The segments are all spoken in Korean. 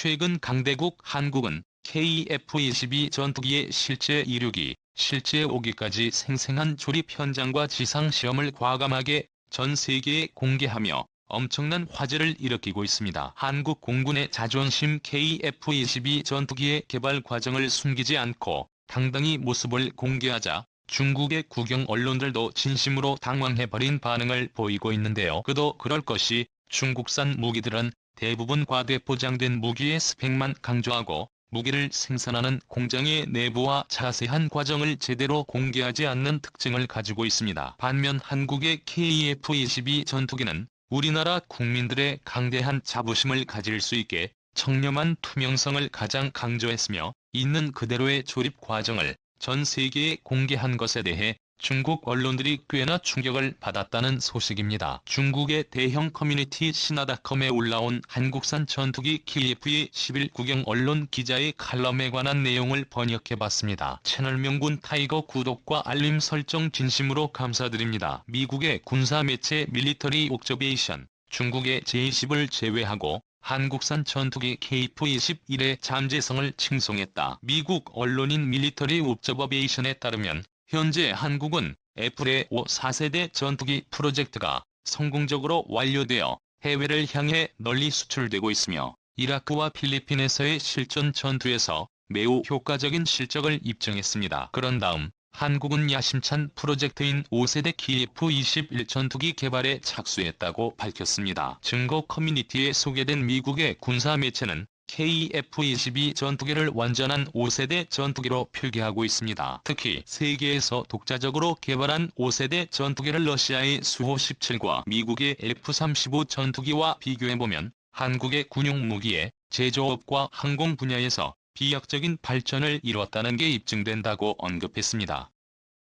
최근 강대국 한국은 KF-22 전투기의 실제 이륙이, 실제 오기까지 생생한 조립 현장과 지상시험을 과감하게 전 세계에 공개하며 엄청난 화제를 일으키고 있습니다. 한국 공군의 자존심 KF-22 전투기의 개발 과정을 숨기지 않고 당당히 모습을 공개하자 중국의 국영 언론들도 진심으로 당황해버린 반응을 보이고 있는데요. 그도 그럴 것이 중국산 무기들은 대부분 과대포장된 무기의 스펙만 강조하고 무기를 생산하는 공장의 내부와 자세한 과정을 제대로 공개하지 않는 특징을 가지고 있습니다. 반면 한국의 KF-22 전투기는 우리나라 국민들의 강대한 자부심을 가질 수 있게 청렴한 투명성을 가장 강조했으며 있는 그대로의 조립 과정을 전 세계에 공개한 것에 대해 중국 언론들이 꽤나 충격을 받았다는 소식입니다. 중국의 대형 커뮤니티 신화닷컴에 올라온 한국산 전투기 KF-21 국영 언론 기자의 칼럼에 관한 내용을 번역해봤습니다. 채널 명군 타이거 구독과 알림 설정 진심으로 감사드립니다. 미국의 군사매체 밀리터리 옵저베이션, 중국의 제20을 제외하고 한국산 전투기 KF-21의 잠재성을 칭송했다. 미국 언론인 밀리터리 옵저버베이션에 따르면 현재 한국은 애플의 5, 4세대 전투기 프로젝트가 성공적으로 완료되어 해외를 향해 널리 수출되고 있으며 이라크와 필리핀에서의 실전 전투에서 매우 효과적인 실적을 입증했습니다. 그런 다음 한국은 야심찬 프로젝트인 5세대 KF-21 전투기 개발에 착수했다고 밝혔습니다. 증거 커뮤니티에 소개된 미국의 군사매체는 KF-22 전투기를 완전한 5세대 전투기로 표기하고 있습니다. 특히 세계에서 독자적으로 개발한 5세대 전투기를 러시아의 수호 17과 미국의 F-35 전투기와 비교해보면 한국의 군용 무기의 제조업과 항공 분야에서 비약적인 발전을 이뤘다는 게 입증된다고 언급했습니다.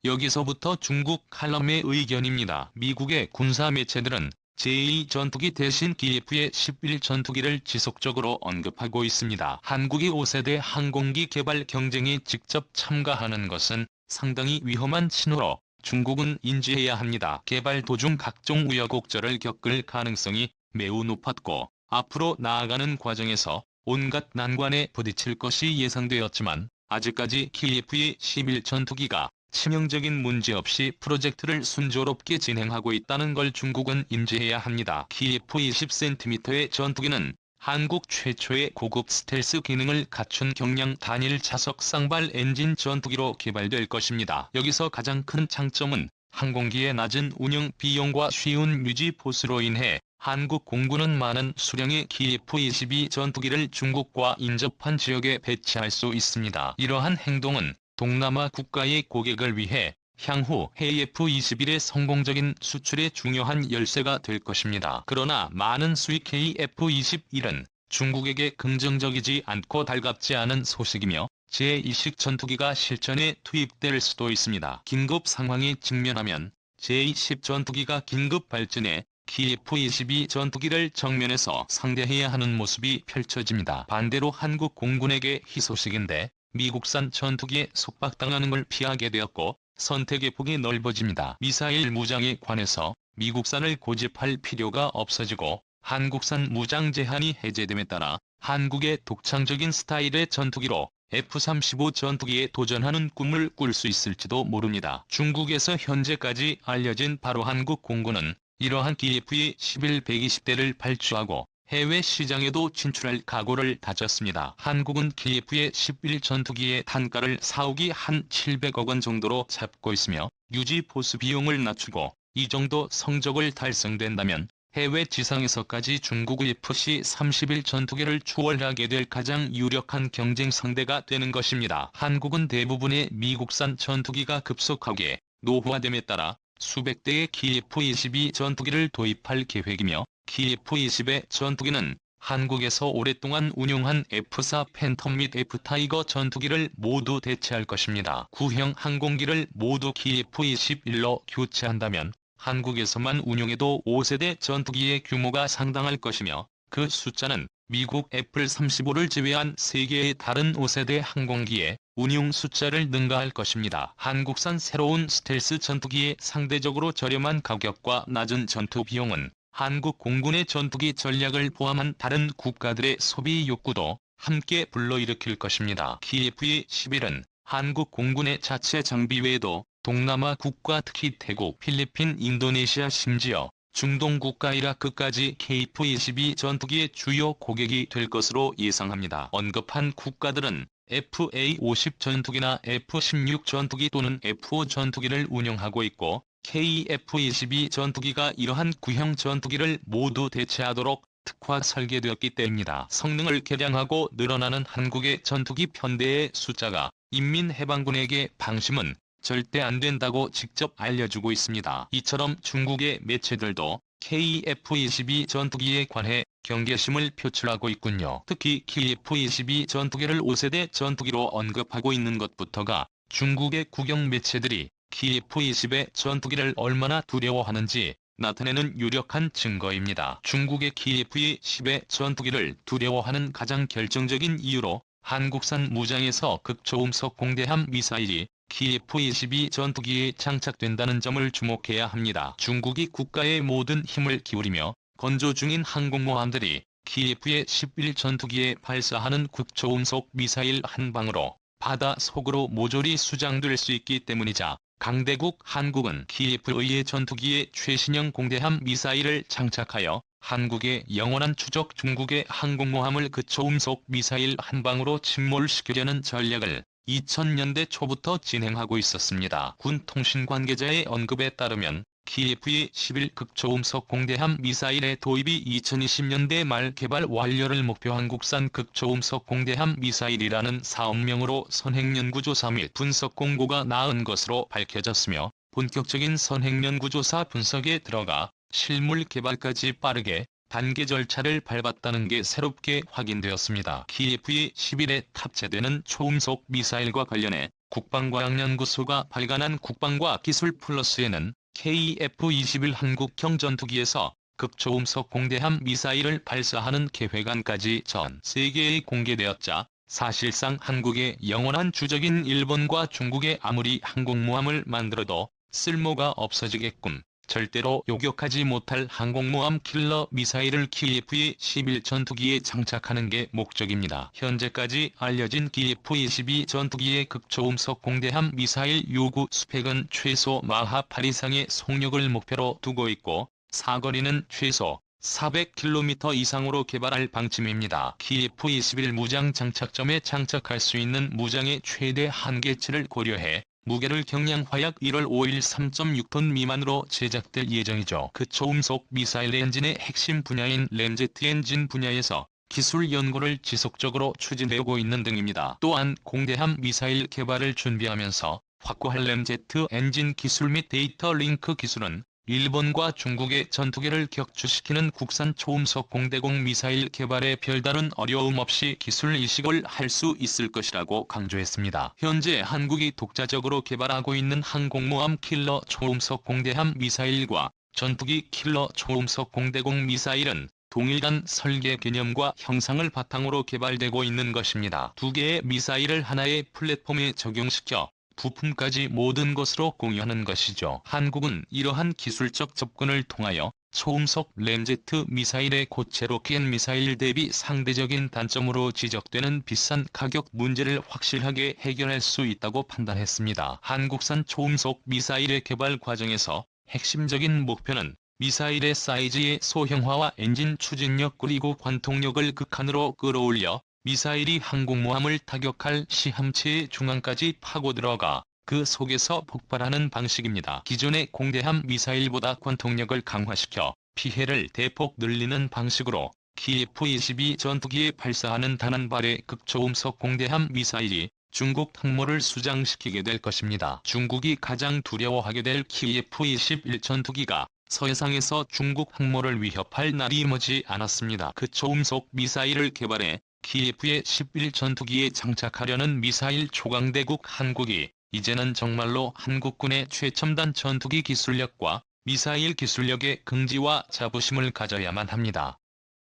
여기서부터 중국 칼럼의 의견입니다. 미국의 군사 매체들은 제2 전투기 대신 KF-21 전투기를 지속적으로 언급하고 있습니다. 한국이 5세대 항공기 개발 경쟁에 직접 참가하는 것은 상당히 위험한 신호로 중국은 인지해야 합니다. 개발 도중 각종 우여곡절을 겪을 가능성이 매우 높았고 앞으로 나아가는 과정에서 온갖 난관에 부딪힐 것이 예상되었지만 아직까지 KF-21 전투기가 치명적인 문제 없이 프로젝트를 순조롭게 진행하고 있다는 걸 중국은 인지해야 합니다. KF-20cm의 전투기는 한국 최초의 고급 스텔스 기능을 갖춘 경량 단일 자석 쌍발 엔진 전투기로 개발될 것입니다. 여기서 가장 큰 장점은 항공기의 낮은 운영 비용과 쉬운 유지 보수로 인해 한국 공군은 많은 수량의 KF-22 전투기를 중국과 인접한 지역에 배치할 수 있습니다. 이러한 행동은 동남아 국가의 고객을 위해 향후 KF-21의 성공적인 수출에 중요한 열쇠가 될 것입니다. 그러나 많은 수입 KF-21은 중국에게 긍정적이지 않고 달갑지 않은 소식이며 제2식 전투기가 실전에 투입될 수도 있습니다. 긴급 상황에 직면하면 제2식 전투기가 긴급 발진해 KF-22 전투기를 정면에서 상대해야 하는 모습이 펼쳐집니다. 반대로 한국 공군에게 희소식인데 미국산 전투기에 속박당하는 걸 피하게 되었고 선택의 폭이 넓어집니다. 미사일 무장에 관해서 미국산을 고집할 필요가 없어지고 한국산 무장 제한이 해제됨에 따라 한국의 독창적인 스타일의 전투기로 F-35 전투기에 도전하는 꿈을 꿀 수 있을지도 모릅니다. 중국에서 현재까지 알려진 바로 한국 공군은 이러한 KF-21 120대를 발주하고 해외 시장에도 진출할 각오를 다졌습니다. 한국은 KF-21 전투기의 단가를 4억이 한 700억 원 정도로 잡고 있으며 유지 보수 비용을 낮추고 이 정도 성적을 달성된다면 해외 지상에서까지 중국의 FC-31 전투기를 추월하게 될 가장 유력한 경쟁 상대가 되는 것입니다. 한국은 대부분의 미국산 전투기가 급속하게 노후화됨에 따라 수백 대의 KF-22 전투기를 도입할 계획이며 KF-20의 전투기는 한국에서 오랫동안 운용한 F-4 팬텀 및 F-타이거 전투기를 모두 대체할 것입니다. 구형 항공기를 모두 KF-21로 교체한다면 한국에서만 운용해도 5세대 전투기의 규모가 상당할 것이며 그 숫자는 미국 F-35를 제외한 세계의 다른 5세대 항공기의 운용 숫자를 능가할 것입니다. 한국산 새로운 스텔스 전투기의 상대적으로 저렴한 가격과 낮은 전투 비용은 한국 공군의 전투기 전략을 포함한 다른 국가들의 소비 욕구도 함께 불러일으킬 것입니다. 키예프의 10일은 한국 공군의 자체 장비 외에도 동남아 국가 특히 태국, 필리핀, 인도네시아 심지어 중동 국가 이라크까지 KF-22 전투기의 주요 고객이 될 것으로 예상합니다. 언급한 국가들은 FA-50 전투기나 F-16 전투기 또는 F-5 전투기를 운영하고 있고 KF-22 전투기가 이러한 구형 전투기를 모두 대체하도록 특화 설계되었기 때문입니다. 성능을 개량하고 늘어나는 한국의 전투기 편대의 숫자가 인민해방군에게 방심은 절대 안 된다고 직접 알려주고 있습니다. 이처럼 중국의 매체들도 KF-22 전투기에 관해 경계심을 표출하고 있군요. 특히 KF-22 전투기를 5세대 전투기로 언급하고 있는 것부터가 중국의 국영 매체들이 KF-20의 전투기를 얼마나 두려워하는지 나타내는 유력한 증거입니다. 중국의 KF-10의 전투기를 두려워하는 가장 결정적인 이유로 한국산 무장에서 극초음속 공대함 미사일이 KF-22 전투기에 장착된다는 점을 주목해야 합니다. 중국이 국가의 모든 힘을 기울이며 건조 중인 항공모함들이 KF-11 전투기에 발사하는 극초음속 미사일 한 방으로 바다 속으로 모조리 수장될 수 있기 때문이자 강대국 한국은 KF-의 전투기에 최신형 공대함 미사일을 장착하여 한국의 영원한 추적 중국의 항공모함을 극초음속 미사일 한 방으로 침몰시키려는 전략을 2000년대 초부터 진행하고 있었습니다. 군 통신 관계자의 언급에 따르면 KF-11 극초음속 공대함 미사일의 도입이 2020년대 말 개발 완료를 목표 한국산 극초음속 공대함 미사일이라는 사업명으로 선행연구조사 및 분석 공고가 나온 것으로 밝혀졌으며 본격적인 선행연구조사 분석에 들어가 실물 개발까지 빠르게 단계 절차를 밟았다는 게 새롭게 확인되었습니다. KF-11에 탑재되는 초음속 미사일과 관련해 국방과학연구소가 발간한 국방과 기술 플러스에는 KF-21 한국형 전투기에서 극초음속 공대함 미사일을 발사하는 계획안까지 전 세계에 공개되었자 사실상 한국의 영원한 주적인 일본과 중국의 아무리 항공모함을 만들어도 쓸모가 없어지게끔 절대로 요격하지 못할 항공모함 킬러 미사일을 KF-11 전투기에 장착하는 게 목적입니다. 현재까지 알려진 KF-22 전투기의 극초음속 공대함 미사일 요구 스펙은 최소 마하 8 이상의 속력을 목표로 두고 있고 사거리는 최소 400km 이상으로 개발할 방침입니다. KF-21 무장 장착점에 장착할 수 있는 무장의 최대 한계치를 고려해 무게를 경량 화약 1월 5일 3.6톤 미만으로 제작될 예정이죠. 극초음속 미사일 엔진의 핵심 분야인 램제트 엔진 분야에서 기술 연구를 지속적으로 추진되고 있는 등입니다. 또한 공대함 미사일 개발을 준비하면서 확보할 램제트 엔진 기술 및 데이터 링크 기술은 일본과 중국의 전투기를 격추시키는 국산 초음속 공대공 미사일 개발에 별다른 어려움 없이 기술 이식을 할 수 있을 것이라고 강조했습니다. 현재 한국이 독자적으로 개발하고 있는 항공모함 킬러 초음속 공대함 미사일과 전투기 킬러 초음속 공대공 미사일은 동일한 설계 개념과 형상을 바탕으로 개발되고 있는 것입니다. 두 개의 미사일을 하나의 플랫폼에 적용시켜 부품까지 모든 것으로 공유하는 것이죠. 한국은 이러한 기술적 접근을 통하여 초음속 램제트 미사일의 고체로켓 미사일 대비 상대적인 단점으로 지적되는 비싼 가격 문제를 확실하게 해결할 수 있다고 판단했습니다. 한국산 초음속 미사일의 개발 과정에서 핵심적인 목표는 미사일의 사이즈의 소형화와 엔진 추진력 그리고 관통력을 극한으로 끌어올려 미사일이 항공모함을 타격할 시 함체의 중앙까지 파고 들어가 그 속에서 폭발하는 방식입니다. 기존의 공대함 미사일보다 관통력을 강화시켜 피해를 대폭 늘리는 방식으로 KF-22 전투기에 발사하는 단 한 발의 극초음속 공대함 미사일이 중국 항모를 수장시키게 될 것입니다. 중국이 가장 두려워하게 될 KF-21 전투기가 서해상에서 중국 항모를 위협할 날이 머지 않았습니다. 극초음속 미사일을 개발해 KF-11 전투기에 장착하려는 미사일 초강대국 한국이 이제는 정말로 한국군의 최첨단 전투기 기술력과 미사일 기술력의 긍지와 자부심을 가져야만 합니다.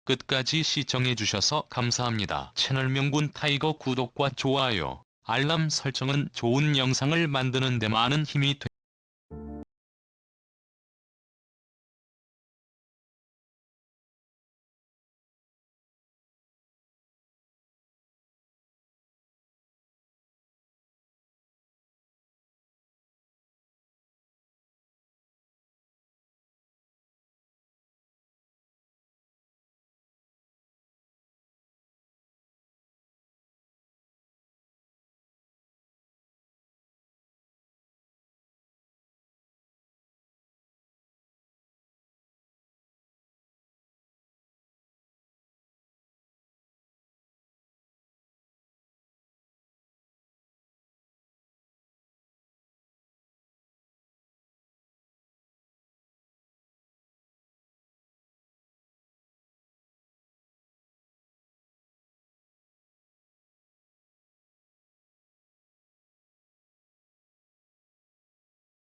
끝까지 시청해주셔서 감사합니다. 채널 명군 타이거 구독과 좋아요, 알람 설정은 좋은 영상을 만드는 데 많은 힘이 됩니다.